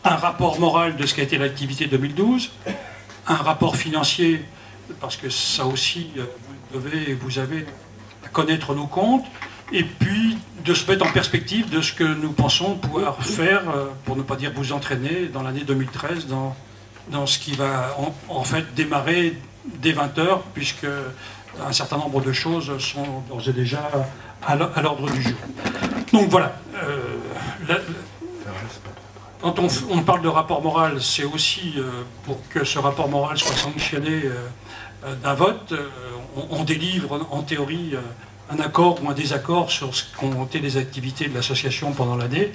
un rapport moral de ce qu'a été l'activité 2012, un rapport financier, parce que ça aussi, vous avez à connaître nos comptes, et puis de se mettre en perspective de ce que nous pensons pouvoir faire, pour ne pas dire vous entraîner, dans l'année 2013, dans ce qui va en fait démarrer dès 20h, puisque un certain nombre de choses sont d'ores et déjà à l'ordre du jour. Donc voilà. Quand on parle de rapport moral, c'est aussi pour que ce rapport moral soit sanctionné d'un vote. On délivre en théorie un accord ou un désaccord sur ce qu'ont été les activités de l'association pendant l'année.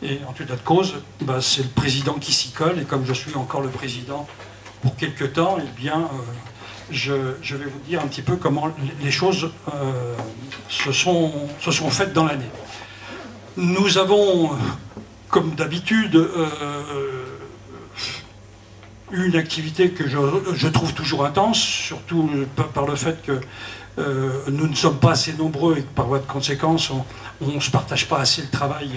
Et en tout état de cause, c'est le président qui s'y colle. Et comme je suis encore le président pour quelque temps, eh bien, je vais vous dire un petit peu comment les choses se sont faites dans l'année. Nous avons, comme d'habitude, une activité que je trouve toujours intense, surtout par le fait que nous ne sommes pas assez nombreux et que par voie de conséquence, on ne se partage pas assez le travail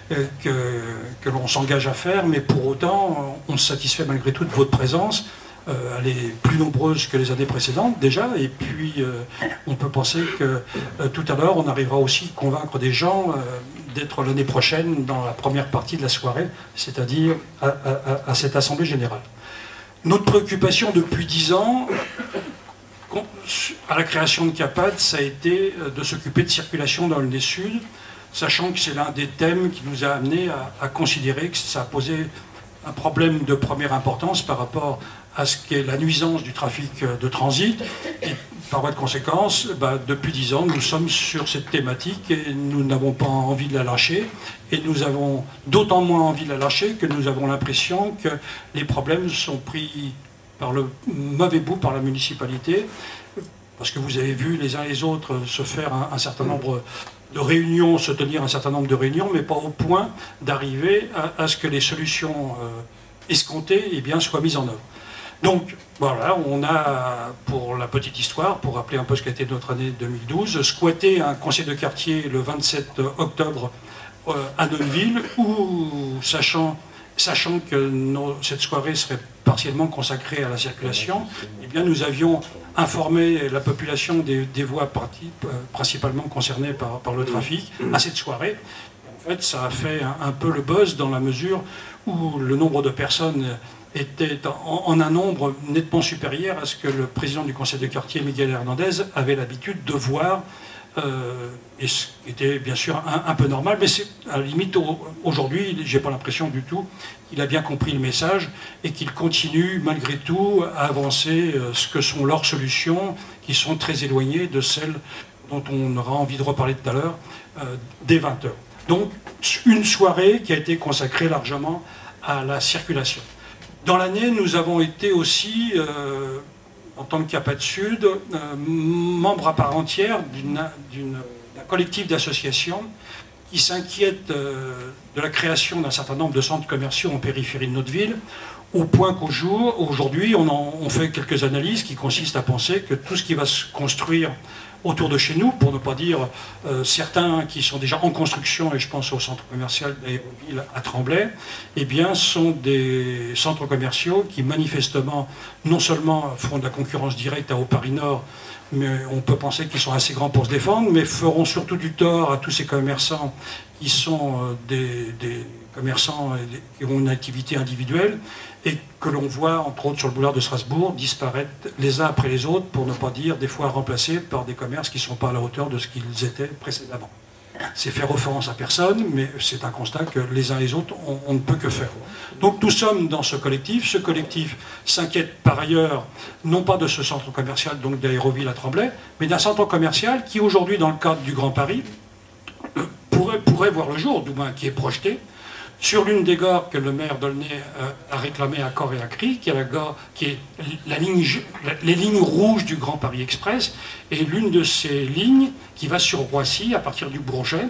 que l'on s'engage à faire, mais pour autant, on se satisfait malgré tout de votre présence. Elle est plus nombreuse que les années précédentes déjà, et puis on peut penser que tout à l'heure, on arrivera aussi à convaincre des gens d'être l'année prochaine dans la première partie de la soirée, c'est-à-dire à cette Assemblée Générale. Notre préoccupation depuis 10 ans, à la création de CAPAD, ça a été de s'occuper de circulation dans le nez sud, sachant que c'est l'un des thèmes qui nous a amené à considérer que ça a posé un problème de première importance par rapport à ce qu'est la nuisance du trafic de transit. Et par voie de conséquence, depuis 10 ans, nous sommes sur cette thématique et nous n'avons pas envie de la lâcher. Et nous avons d'autant moins envie de la lâcher que nous avons l'impression que les problèmes sont pris par le mauvais bout par la municipalité. Parce que vous avez vu les uns les autres se faire un certain nombre de réunions, se tenir un certain nombre de réunions, mais pas au point d'arriver à ce que les solutions escomptées soient mises en œuvre. Donc voilà, on a, pour la petite histoire, pour rappeler un peu ce qu'a été notre année 2012, squatté un conseil de quartier le 27 octobre à Nonneville, où, sachant que cette soirée serait partiellement consacrée à la circulation, eh bien nous avions informé la population des voies principalement concernées par le trafic à cette soirée. En fait, ça a fait un peu le buzz dans la mesure où le nombre de personnes était en un nombre nettement supérieur à ce que le président du conseil de quartier, Miguel Hernandez, avait l'habitude de voir, et ce qui était bien sûr un peu normal, mais c'est à la limite, aujourd'hui, j'ai pas l'impression du tout qu'il a bien compris le message et qu'il continue malgré tout à avancer ce que sont leurs solutions, qui sont très éloignées de celles dont on aura envie de reparler tout à l'heure, dès 20h. Donc, une soirée qui a été consacrée largement à la circulation. Dans l'année, nous avons été aussi, en tant que CAPAD Sud, membre à part entière d'un collectif d'associations qui s'inquiète de la création d'un certain nombre de centres commerciaux en périphérie de notre ville, au point qu'aujourd'hui, on fait quelques analyses qui consistent à penser que tout ce qui va se construire autour de chez nous, pour ne pas dire certains qui sont déjà en construction, et je pense au centre commercial d'Aéroville à Tremblay, eh bien, sont des centres commerciaux qui manifestement, non seulement font de la concurrence directe à Paris Nord, mais on peut penser qu'ils sont assez grands pour se défendre, mais feront surtout du tort à tous ces commerçants qui sont des commerçants qui ont une activité individuelle, et que l'on voit, entre autres sur le boulevard de Strasbourg, disparaître les uns après les autres, pour ne pas dire des fois remplacés par des commerces qui ne sont pas à la hauteur de ce qu'ils étaient précédemment. C'est faire référence à personne, mais c'est un constat que les uns et les autres, on ne peut que faire. Donc nous sommes dans ce collectif. Ce collectif s'inquiète par ailleurs, non pas de ce centre commercial, donc d'Aéroville à Tremblay, mais d'un centre commercial qui aujourd'hui, dans le cadre du Grand Paris, pourrait voir le jour, du moins qui est projeté, sur l'une des gares que le maire d'Aulnay a réclamé à corps et à cri, qui est la gare, qui est les lignes rouges du Grand Paris Express, et l'une de ces lignes qui va sur Roissy, à partir du Bourget,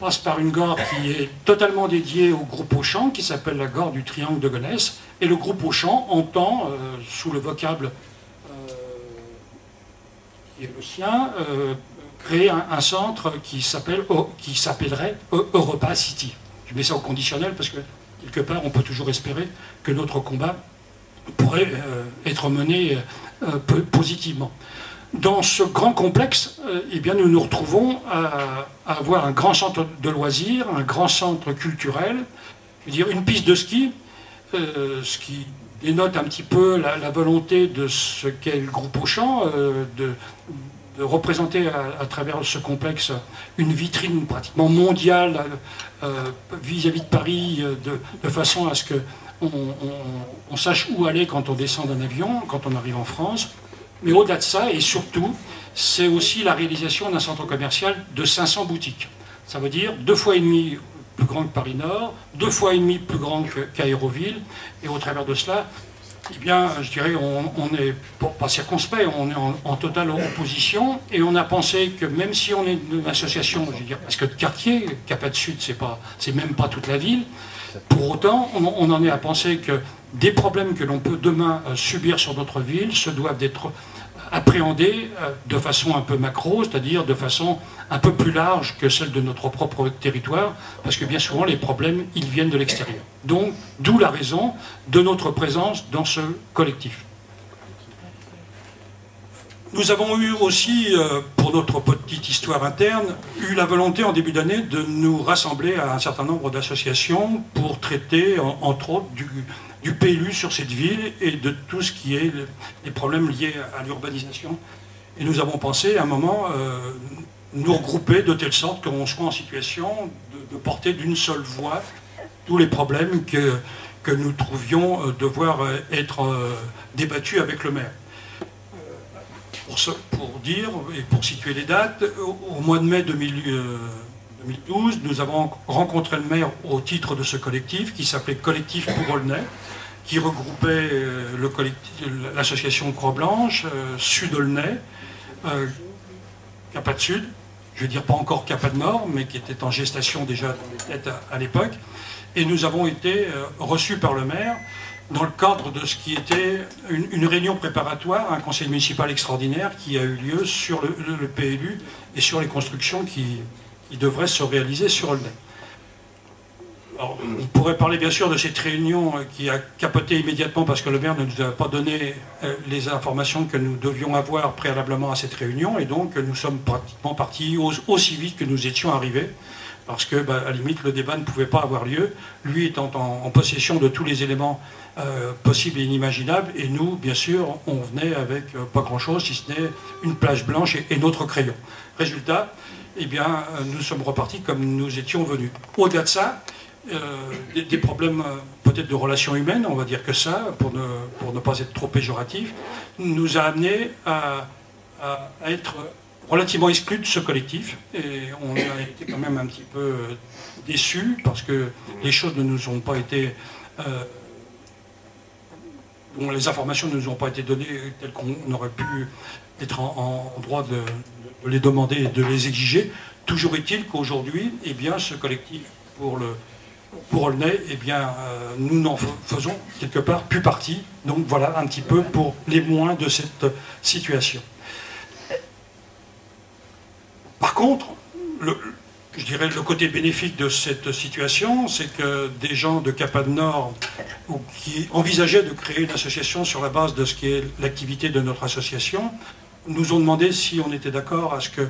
passe par une gare qui est totalement dédiée au groupe Auchan, qui s'appelle la gare du Triangle de Gonesse, et le groupe Auchan entend, sous le vocable qui est le sien, créer un centre qui s'appellerait Europa City. Je mets ça au conditionnel parce que quelque part, on peut toujours espérer que notre combat pourrait être mené positivement. Dans ce grand complexe, eh bien, nous nous retrouvons à avoir un grand centre de loisirs, un grand centre culturel, je veux dire une piste de ski, ce qui dénote un petit peu la volonté de ce qu'est le groupe Auchan, de représenter à travers ce complexe une vitrine pratiquement mondiale vis-à-vis de Paris, de façon à ce qu'on sache où aller quand on descend d'un avion, quand on arrive en France. Mais au-delà de ça, et surtout, c'est aussi la réalisation d'un centre commercial de 500 boutiques. Ça veut dire 2,5 fois plus grand que Paris-Nord, 2,5 fois plus grand qu'Aéroville, et au travers de cela, eh bien, je dirais, on est pas circonspect, on est en totale opposition, et on a pensé que même si on est une association, je veux dire, parce que de quartier, Capade Sud, c'est même pas toute la ville, pour autant, on en est à penser que des problèmes que l'on peut demain subir sur notre ville se doivent d'être appréhendés de façon un peu macro, c'est-à-dire de façon un peu plus large que celle de notre propre territoire, parce que bien souvent les problèmes, ils viennent de l'extérieur. Donc, d'où la raison de notre présence dans ce collectif. Nous avons eu aussi, pour notre petite histoire interne, eu la volonté en début d'année de nous rassembler à un certain nombre d'associations pour traiter, entre autres, du PLU sur cette ville et de tout ce qui est les problèmes liés à l'urbanisation. Et nous avons pensé à un moment nous regrouper de telle sorte qu'on soit en situation de porter d'une seule voix tous les problèmes que nous trouvions devoir être débattus avec le maire. Pour dire et pour situer les dates, au mois de mai 2012, nous avons rencontré le maire au titre de ce collectif qui s'appelait Collectif pour Aulnay, qui regroupait l'association Croix-Blanche, Sud-Aulnay, Capade Sud, je ne veux dire pas encore Capade Nord, mais qui était en gestation déjà dans les têtes à l'époque. Et nous avons été reçus par le maire dans le cadre de ce qui était une réunion préparatoire, un conseil municipal extraordinaire qui a eu lieu sur le PLU et sur les constructions qui devraient se réaliser sur Aulnay. Alors, on pourrait parler bien sûr de cette réunion qui a capoté immédiatement parce que le maire ne nous a pas donné les informations que nous devions avoir préalablement à cette réunion, et donc nous sommes pratiquement partis aussi vite que nous étions arrivés, parce que, à la limite, le débat ne pouvait pas avoir lieu, lui étant en possession de tous les éléments possibles et inimaginables, et nous, bien sûr, on venait avec pas grand-chose, si ce n'est une plage blanche et notre crayon. Résultat, eh bien, nous sommes repartis comme nous étions venus. Au-delà de ça, des problèmes peut-être de relations humaines, on va dire que ça, pour ne pas être trop péjoratif, nous a amené à être relativement exclus de ce collectif, et on a été quand même un petit peu déçus parce que les choses ne nous ont pas été les informations ne nous ont pas été données telles qu'on aurait pu être en droit de les demander et de les exiger. Toujours est-il qu'aujourd'hui, eh bien, ce collectif pour Aulnay, eh bien, nous n'en faisons quelque part plus partie. Donc voilà un petit peu pour les moins de cette situation. Par contre, je dirais le côté bénéfique de cette situation, c'est que des gens de Capade Nord qui envisageaient de créer une association sur la base de ce qui est l'activité de notre association, nous ont demandé si on était d'accord à ce que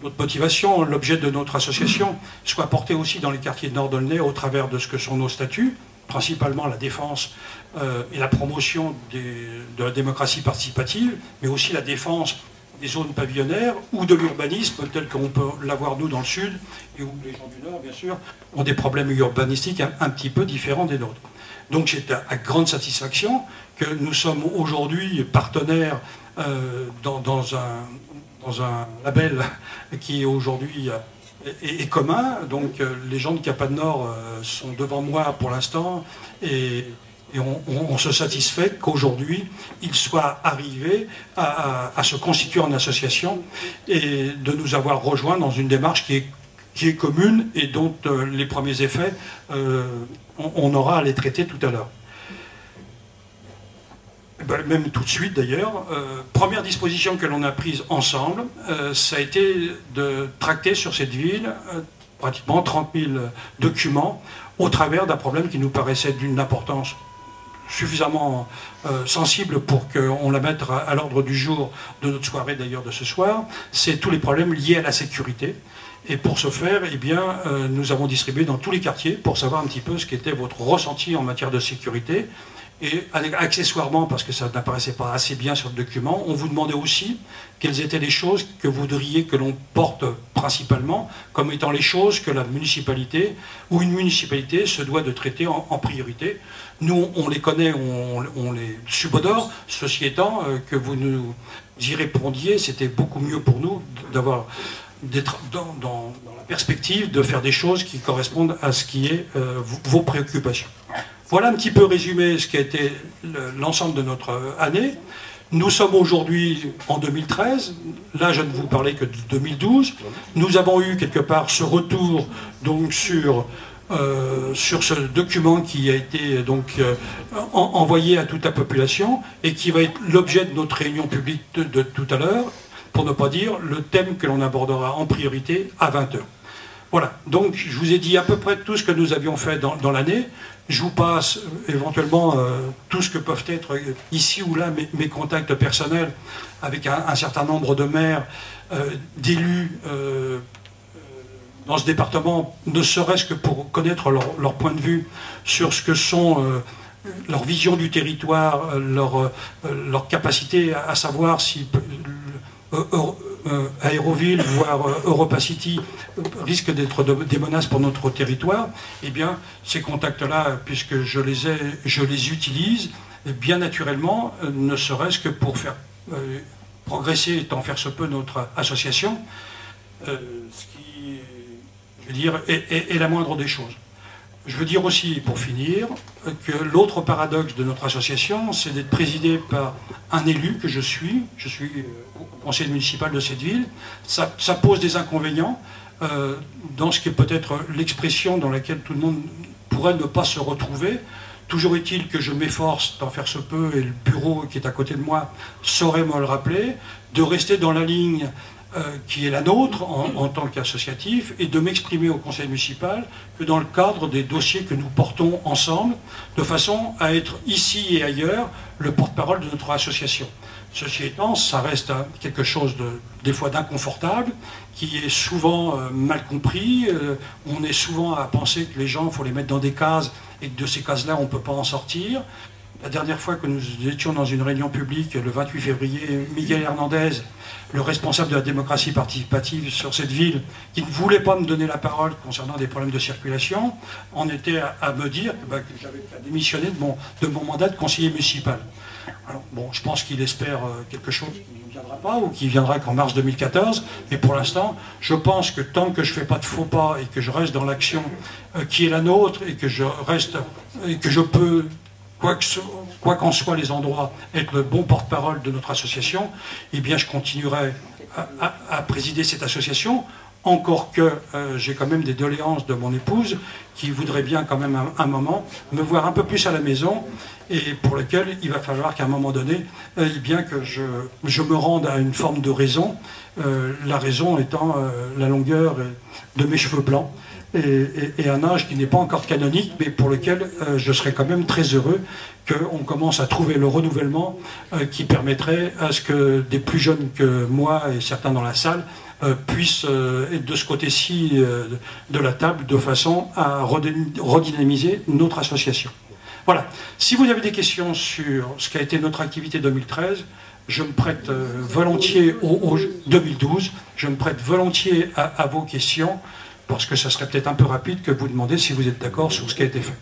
notre motivation, l'objet de notre association, soit porté aussi dans les quartiers de Nord d'Aulnay au travers de ce que sont nos statuts, principalement la défense et la promotion de la démocratie participative, mais aussi la défense des zones pavillonnaires ou de l'urbanisme tel qu'on peut l'avoir nous dans le sud, et où les gens du nord, bien sûr, ont des problèmes urbanistiques un petit peu différents des nôtres. Donc c'est à grande satisfaction que nous sommes aujourd'hui partenaires dans un label qui aujourd'hui est commun. Donc les gens de Capade Nord sont devant moi pour l'instant, et on se satisfait qu'aujourd'hui, ils soient arrivés à se constituer en association et de nous avoir rejoints dans une démarche qui est commune et dont les premiers effets, on aura à les traiter tout à l'heure. Même tout de suite d'ailleurs. Première disposition que l'on a prise ensemble, ça a été de tracter sur cette ville pratiquement 30 000 documents au travers d'un problème qui nous paraissait d'une importance suffisamment sensible pour qu'on la mette à l'ordre du jour de notre soirée d'ailleurs de ce soir, c'est tous les problèmes liés à la sécurité. Et pour ce faire, eh bien, nous avons distribué dans tous les quartiers pour savoir un petit peu ce qu'était votre ressenti en matière de sécurité. Et accessoirement, parce que ça n'apparaissait pas assez bien sur le document, on vous demandait aussi quelles étaient les choses que vous voudriez que l'on porte principalement, comme étant les choses que la municipalité ou une municipalité se doit de traiter en priorité. Nous, on les connaît, on les subodore. Ceci étant, que vous nous y répondiez, c'était beaucoup mieux pour nous d'être dans la perspective de faire des choses qui correspondent à ce qui est vos préoccupations. Voilà un petit peu résumé ce qui a été l'ensemble de notre année. Nous sommes aujourd'hui en 2013, là je ne vous parlais que de 2012. Nous avons eu quelque part ce retour donc sur ce document qui a été donc envoyé à toute la population et qui va être l'objet de notre réunion publique de tout à l'heure, pour ne pas dire le thème que l'on abordera en priorité à 20 h. Voilà, donc je vous ai dit à peu près tout ce que nous avions fait dans l'année. Je vous passe éventuellement tout ce que peuvent être ici ou là mes contacts personnels avec un certain nombre de maires, d'élus dans ce département, ne serait-ce que pour connaître leur point de vue sur ce que sont leur vision du territoire, leur capacité à savoir si Aéroville, voire Europa City, risquent d'être des menaces pour notre territoire. Eh bien, ces contacts-là, puisque je les utilise, bien naturellement, ne serait-ce que pour faire progresser, tant faire se peut, notre association, ce qui, je veux dire, est la moindre des choses. Je veux dire aussi, pour finir, que l'autre paradoxe de notre association, c'est d'être présidé par un élu que je suis au conseil municipal de cette ville. Ça pose des inconvénients dans ce qui est peut-être l'expression dans laquelle tout le monde pourrait ne pas se retrouver. Toujours est-il que je m'efforce d'en faire se peut, et le bureau qui est à côté de moi saurait me le rappeler, de rester dans la ligne qui est la nôtre en tant qu'associatif, et de m'exprimer au conseil municipal que dans le cadre des dossiers que nous portons ensemble, de façon à être ici et ailleurs le porte-parole de notre association. Ceci étant, ça reste quelque chose des fois d'inconfortable, qui est souvent mal compris. On est souvent à penser que les gens, il faut les mettre dans des cases, et que de ces cases-là, on ne peut pas en sortir. La dernière fois que nous étions dans une réunion publique, le 28 février, Miguel Hernandez, le responsable de la démocratie participative sur cette ville, qui ne voulait pas me donner la parole concernant des problèmes de circulation, en était à me dire que j'avais démissionné de mon mandat de conseiller municipal. Alors, bon, je pense qu'il espère quelque chose qui ne viendra pas, ou qui viendra qu'en mars 2014, mais pour l'instant, je pense que tant que je ne fais pas de faux pas, et que je reste dans l'action qui est la nôtre, et que je peux, quoi qu'en soient les endroits, être le bon porte-parole de notre association, eh bien je continuerai à présider cette association, encore que j'ai quand même des doléances de mon épouse qui voudrait bien quand même un moment me voir un peu plus à la maison, et pour lequel il va falloir qu'à un moment donné, eh bien que je me rende à une forme de raison, la raison étant la longueur de mes cheveux blancs, et un âge qui n'est pas encore canonique, mais pour lequel je serais quand même très heureux qu'on commence à trouver le renouvellement qui permettrait à ce que des plus jeunes que moi, et certains dans la salle, puissent être de ce côté-ci de la table, de façon à redynamiser notre association. Voilà. Si vous avez des questions sur ce qu'a été notre activité 2013, je me prête volontiers, 2012, je me prête volontiers à vos questions, parce que ça serait peut-être un peu rapide que vous demandez si vous êtes d'accord sur ce qui a été fait.